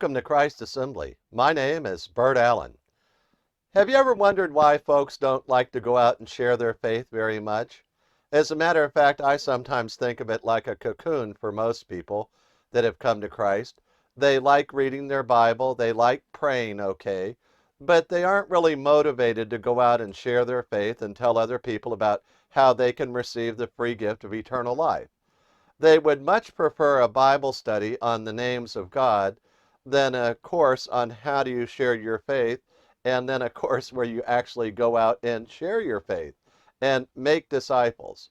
Welcome to Christ Assembly. My name is Bert Allen. Have you ever wondered why folks don't like to go out and share their faith very much? As a matter of fact, I sometimes think of it like a cocoon for most people that have come to Christ. They like reading their Bible, they like praying okay, but they aren't really motivated to go out and share their faith and tell other people about how they can receive the free gift of eternal life. They would much prefer a Bible study on the names of God than a course on how do you share your faith, and then a course where you actually go out and share your faith and make disciples.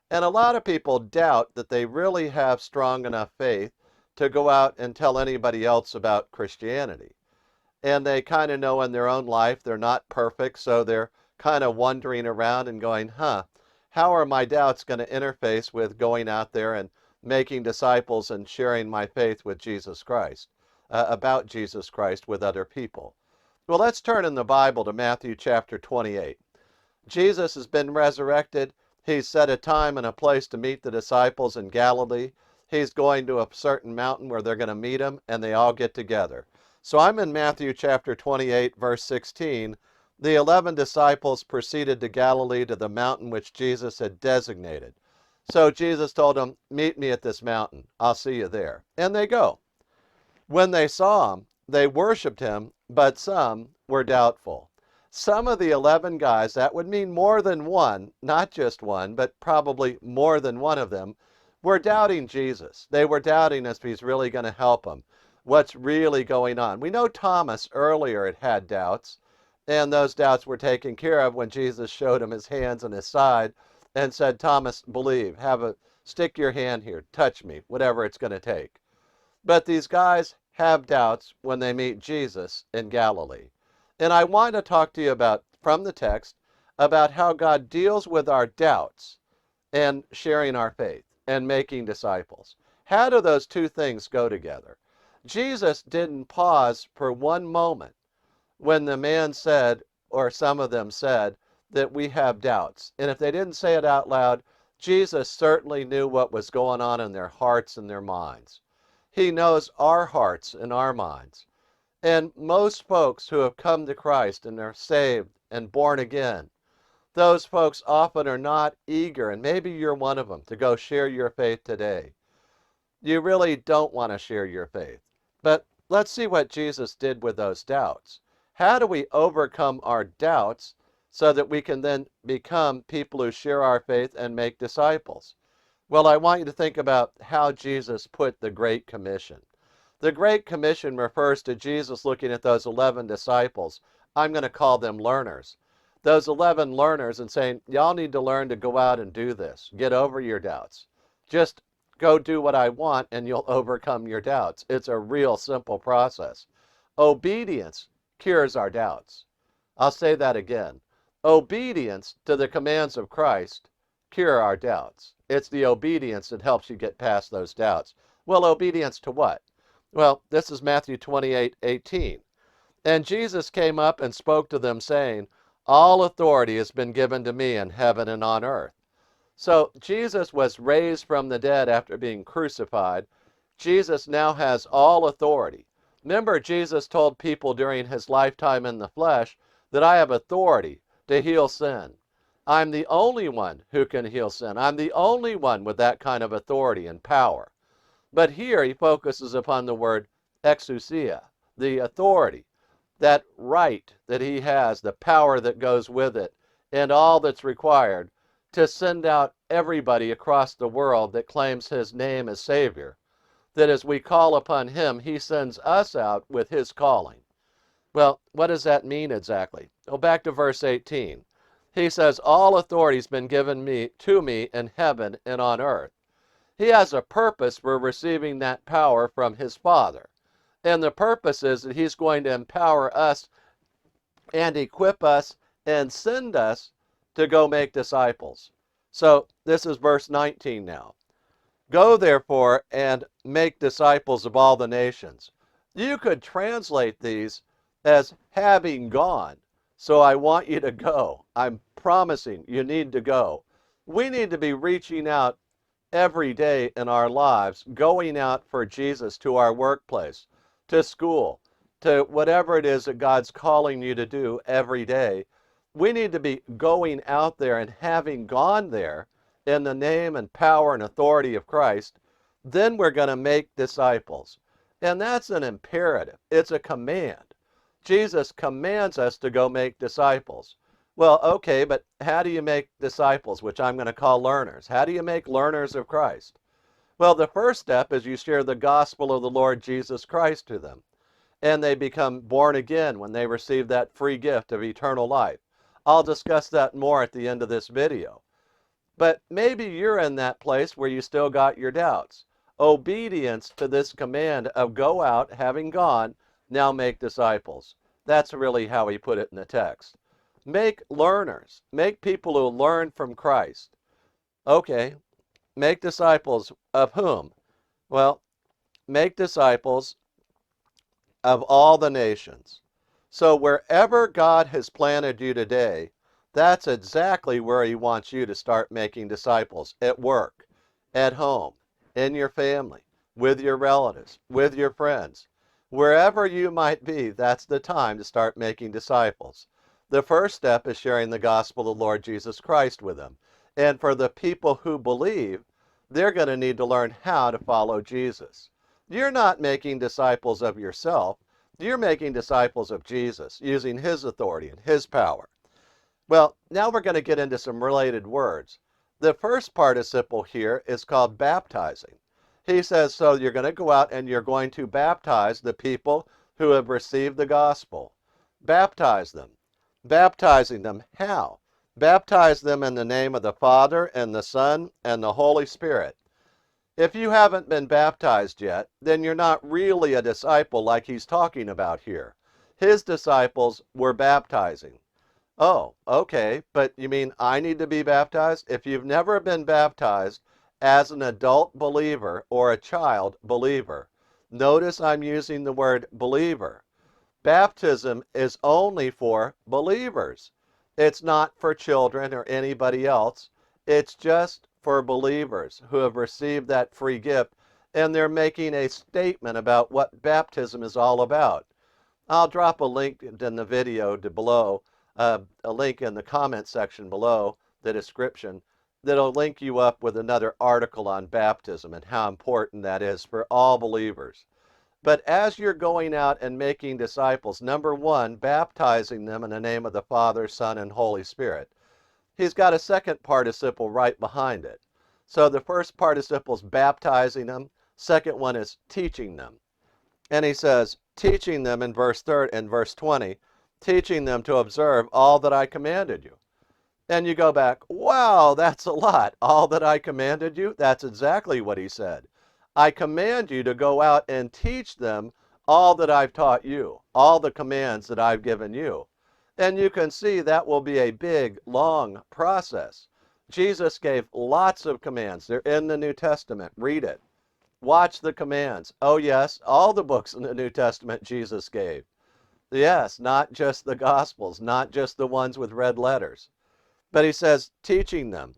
And a lot of people doubt that they really have strong enough faith to go out and tell anybody else about Christianity. And they kind of know in their own life they're not perfect, so they're kind of wandering around and going, how are my doubts going to interface with going out there and making disciples and sharing my faith with Jesus Christ, about Jesus Christ with other people? Well, let's turn in the Bible to Matthew chapter 28. Jesus has been resurrected. He's set a time and a place to meet the disciples in Galilee. He's going to a certain mountain where they're going to meet him, and they all get together. So I'm in Matthew chapter 28, verse 16. The 11 disciples proceeded to Galilee to the mountain which Jesus had designated. So Jesus told them, meet me at this mountain. I'll see you there. And they go. When they saw him, they worshiped him, but some were doubtful. Some of the 11 guys, that would mean more than one, not just one, but probably more than one of them, were doubting Jesus. They were doubting if he's really going to help them. What's really going on? We know Thomas earlier had doubts, and those doubts were taken care of when Jesus showed him his hands and his side and said, Thomas, believe, stick your hand here, touch me, whatever it's going to take. But these guys have doubts when they meet Jesus in Galilee. And I want to talk to you about, from the text, about how God deals with our doubts and sharing our faith and making disciples. How do those two things go together? Jesus didn't pause for one moment when the man said, or some of them said, that we have doubts. And if they didn't say it out loud, Jesus certainly knew what was going on in their hearts and their minds. He knows our hearts and our minds. And most folks who have come to Christ and are saved and born again, those folks often are not eager, and maybe you're one of them, to go share your faith today. You really don't want to share your faith. But let's see what Jesus did with those doubts. How do we overcome our doubts so that we can then become people who share our faith and make disciples? Well, I want you to think about how Jesus put the Great Commission. The Great Commission refers to Jesus looking at those 11 disciples. I'm going to call them learners. Those 11 learners and saying, y'all need to learn to go out and do this. Get over your doubts. Just go do what I want and you'll overcome your doubts. It's a real simple process. Obedience cures our doubts. I'll say that again. Obedience to the commands of Christ cure our doubts. It's the obedience that helps you get past those doubts. Well, obedience to what? Well, this is Matthew 28:18. And Jesus came up and spoke to them, saying, all authority has been given to me in heaven and on earth. So Jesus was raised from the dead after being crucified. Jesus now has all authority. Remember, Jesus told people during his lifetime in the flesh that I have authority to heal sin. I'm the only one who can heal sin. I'm the only one with that kind of authority and power. But here he focuses upon the word exousia, the authority, that right that he has, the power that goes with it, and all that's required to send out everybody across the world that claims his name as Savior, that as we call upon him, he sends us out with his calling. Well, what does that mean exactly? Go back to verse 18. He says, all authority has been given to me in heaven and on earth. He has a purpose for receiving that power from his Father. And the purpose is that he's going to empower us and equip us and send us to go make disciples. So this is verse 19 now. Go therefore and make disciples of all the nations. You could translate these as having gone. So I want you to go. I'm promising you need to go. We need to be reaching out every day in our lives, going out for Jesus to our workplace, to school, to whatever it is that God's calling you to do every day. We need to be going out there, and having gone there in the name and power and authority of Christ, then we're going to make disciples. And that's an imperative. It's a command. Jesus commands us to go make disciples. Well, okay, but how do you make disciples, which I'm going to call learners? How do you make learners of Christ? Well, the first step is you share the gospel of the Lord Jesus Christ to them, and they become born again when they receive that free gift of eternal life. I'll discuss that more at the end of this video. But maybe you're in that place where you still got your doubts. Obedience to this command of go out, having gone, now make disciples. That's really how he put it in the text. Make learners. Make people who learn from Christ. Okay, make disciples of whom? Well, make disciples of all the nations. So wherever God has planted you today, that's exactly where he wants you to start making disciples. At work, at home, in your family, with your relatives, with your friends. Wherever you might be, that's the time to start making disciples. The first step is sharing the gospel of the Lord Jesus Christ with them. And for the people who believe, they're going to need to learn how to follow Jesus. You're not making disciples of yourself. You're making disciples of Jesus, using his authority and his power. Well, now we're going to get into some related words. The first participle here is called baptizing. He says, so you're going to go out and you're going to baptize the people who have received the gospel. Baptize them. Baptizing them how? Baptize them in the name of the Father and the Son and the Holy Spirit. If you haven't been baptized yet, then you're not really a disciple like he's talking about here. His disciples were baptizing. Oh, okay, but you mean I need to be baptized? If you've never been baptized as an adult believer or a child believer, notice I'm using the word believer. Baptism is only for believers. It's not for children or anybody else. It's just for believers who have received that free gift, and they're making a statement about what baptism is all about. I'll drop a link in the video below, a link in the comment section below the description that'll link you up with another article on baptism and how important that is for all believers. But as you're going out and making disciples, number one, baptizing them in the name of the Father, Son, and Holy Spirit. He's got a second participle right behind it. So the first participle is baptizing them. Second one is teaching them. And he says, teaching them in verse 20, teaching them to observe all that I commanded you. And you go back, wow, that's a lot. All that I commanded you? That's exactly what he said. I command you to go out and teach them all that I've taught you, all the commands that I've given you. And you can see that will be a big, long process. Jesus gave lots of commands. They're in the New Testament. Read it. Watch the commands. Oh yes, all the books in the New Testament Jesus gave. Yes, not just the Gospels, not just the ones with red letters. But he says, teaching them.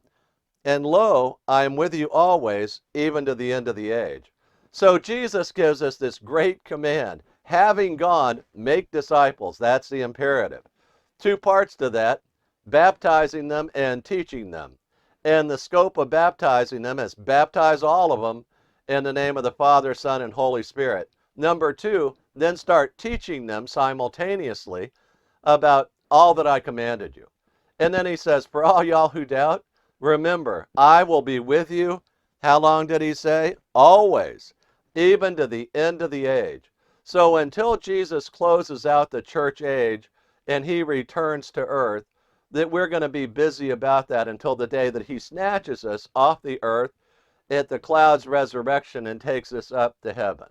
And lo, I am with you always, even to the end of the age. So Jesus gives us this great command. Having gone, make disciples. That's the imperative. Two parts to that, baptizing them and teaching them. And the scope of baptizing them is baptize all of them in the name of the Father, Son, and Holy Spirit. Number two, then start teaching them simultaneously about all that I commanded you. And then he says, for all y'all who doubt, remember, I will be with you. How long did he say? Always, even to the end of the age. So until Jesus closes out the church age and he returns to earth, that we're going to be busy about that until the day that he snatches us off the earth at the clouds resurrection and takes us up to heaven.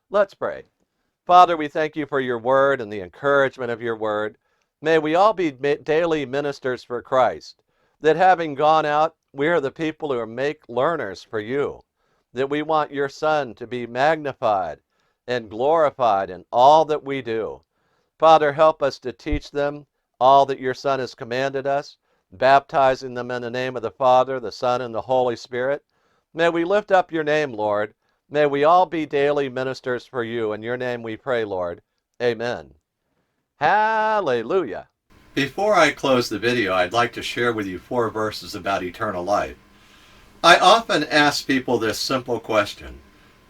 Let's pray. Father, we thank you for your word and the encouragement of your word. May we all be daily ministers for Christ, that having gone out, we are the people who make learners for you, that we want your Son to be magnified and glorified in all that we do. Father, help us to teach them all that your Son has commanded us, baptizing them in the name of the Father, the Son, and the Holy Spirit. May we lift up your name, Lord, May we all be daily ministers for you. In your name we pray, Lord. Amen. Hallelujah. Before I close the video, I'd like to share with you 4 verses about eternal life. I often ask people this simple question: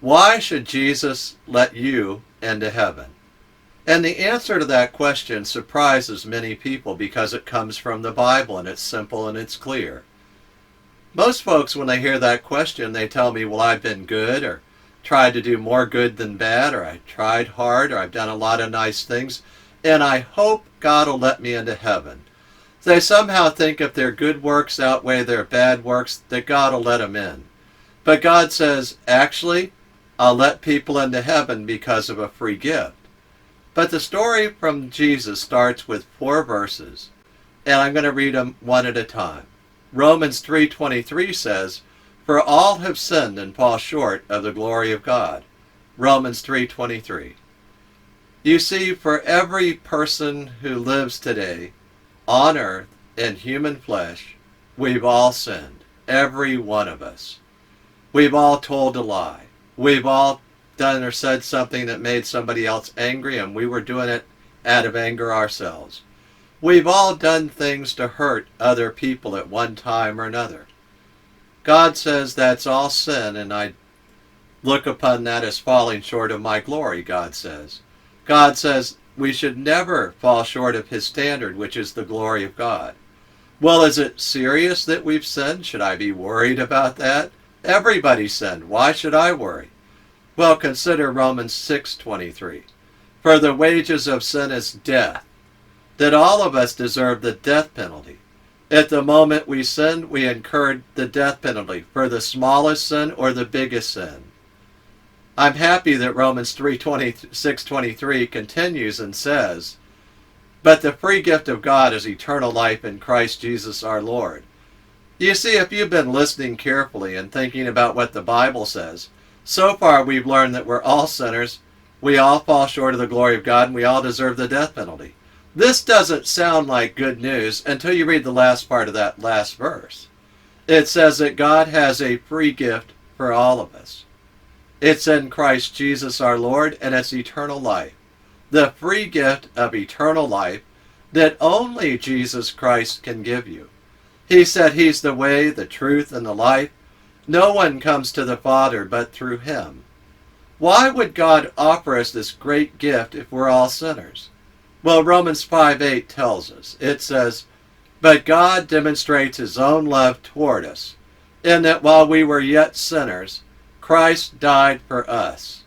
why should Jesus let you into heaven? And the answer to that question surprises many people because it comes from the Bible and it's simple and it's clear. Most folks, when they hear that question, they tell me, well, I've been good, or tried to do more good than bad, or I tried hard, or I've done a lot of nice things, and I hope God will let me into heaven. They somehow think if their good works outweigh their bad works, that God will let them in. But God says, actually, I'll let people into heaven because of a free gift. But the story from Jesus starts with 4 verses, and I'm going to read them one at a time. Romans 3:23 says, "For all have sinned and fall short of the glory of God." Romans 3:23. You see, for every person who lives today on earth in human flesh, we've all sinned. Every one of us. We've all told a lie. We've all done or said something that made somebody else angry, and we were doing it out of anger ourselves. We've all done things to hurt other people at one time or another. God says that's all sin, and I look upon that as falling short of my glory, God says. God says we should never fall short of his standard, which is the glory of God. Well, is it serious that we've sinned? Should I be worried about that? Everybody sinned. Why should I worry? Well, consider Romans 6:23. For the wages of sin is death, that all of us deserve the death penalty. At the moment we sinned, we incurred the death penalty for the smallest sin or the biggest sin. I'm happy that Romans 6:23 continues and says, "But the free gift of God is eternal life in Christ Jesus our Lord." You see, if you've been listening carefully and thinking about what the Bible says, so far we've learned that we're all sinners, we all fall short of the glory of God, and we all deserve the death penalty. This doesn't sound like good news until you read the last part of that last verse. It says that God has a free gift for all of us. It's in Christ Jesus our Lord, and it's eternal life. The free gift of eternal life that only Jesus Christ can give you. He said he's the way, the truth, and the life. No one comes to the Father but through him. Why would God offer us this great gift if we're all sinners? Well, Romans 5:8 tells us. It says, "But God demonstrates his own love toward us, in that while we were yet sinners, Christ died for us."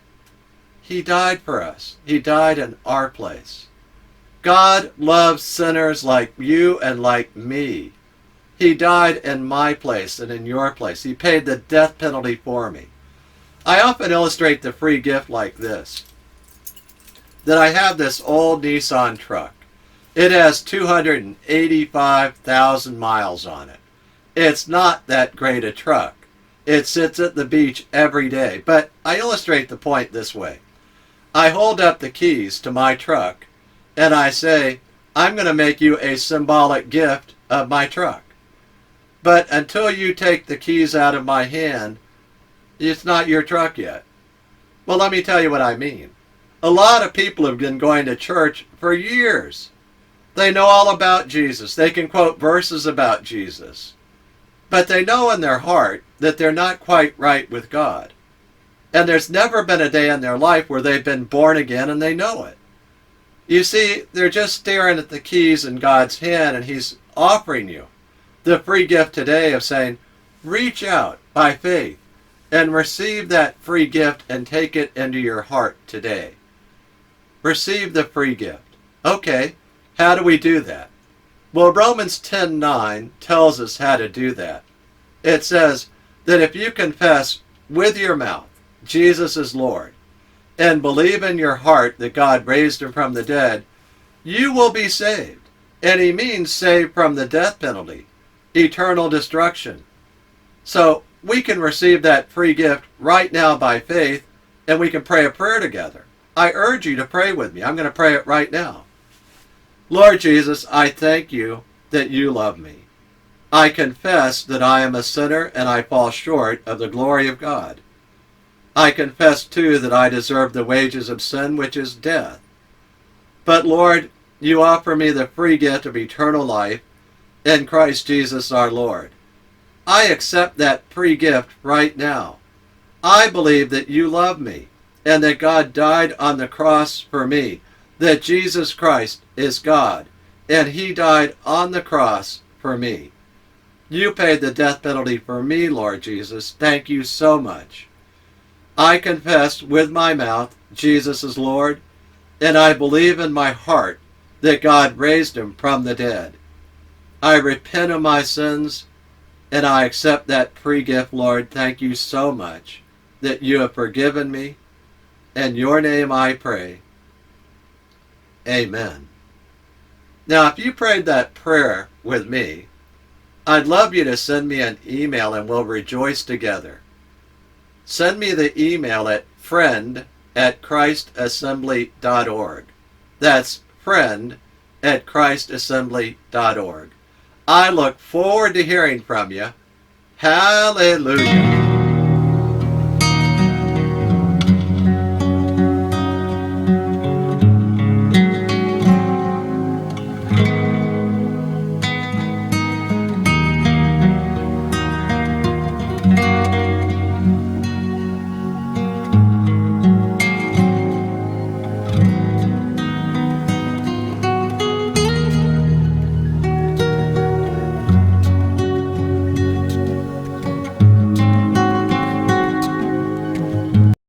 He died for us. He died in our place. God loves sinners like you and like me. He died in my place and in your place. He paid the death penalty for me. I often illustrate the free gift like this. That I have this old Nissan truck. It has 285,000 miles on it. It's not that great a truck. It sits at the beach every day. But I illustrate the point this way. I hold up the keys to my truck and I say, I'm going to make you a symbolic gift of my truck. But until you take the keys out of my hand, it's not your truck yet. Well, let me tell you what I mean. A lot of people have been going to church for years. They know all about Jesus. They can quote verses about Jesus. But they know in their heart that they're not quite right with God. And there's never been a day in their life where they've been born again and they know it. You see, they're just staring at the keys in God's hand, and he's offering you the free gift today of saying, reach out by faith and receive that free gift and take it into your heart today. Receive the free gift. Okay, how do we do that? Well, Romans 10:9 tells us how to do that. It says that if you confess with your mouth Jesus is Lord and believe in your heart that God raised him from the dead, you will be saved. And he means saved from the death penalty, eternal destruction. So we can receive that free gift right now by faith, and we can pray a prayer together. I urge you to pray with me. I'm going to pray it right now. Lord Jesus, I thank you that you love me. I confess that I am a sinner and I fall short of the glory of God. I confess too that I deserve the wages of sin, which is death. But Lord, you offer me the free gift of eternal life in Christ Jesus our Lord. I accept that free gift right now. I believe that you love me and that God died on the cross for me, that Jesus Christ is God, and he died on the cross for me. You paid the death penalty for me, Lord Jesus. Thank you so much. I confess with my mouth Jesus is Lord, and I believe in my heart that God raised him from the dead. I repent of my sins, and I accept that free gift, Lord. Thank you so much that you have forgiven me. In your name I pray. Amen. Now, if you prayed that prayer with me, I'd love you to send me an email and we'll rejoice together. Send me the email at friend@christassembly.org. That's friend@christassembly.org. I look forward to hearing from you. Hallelujah.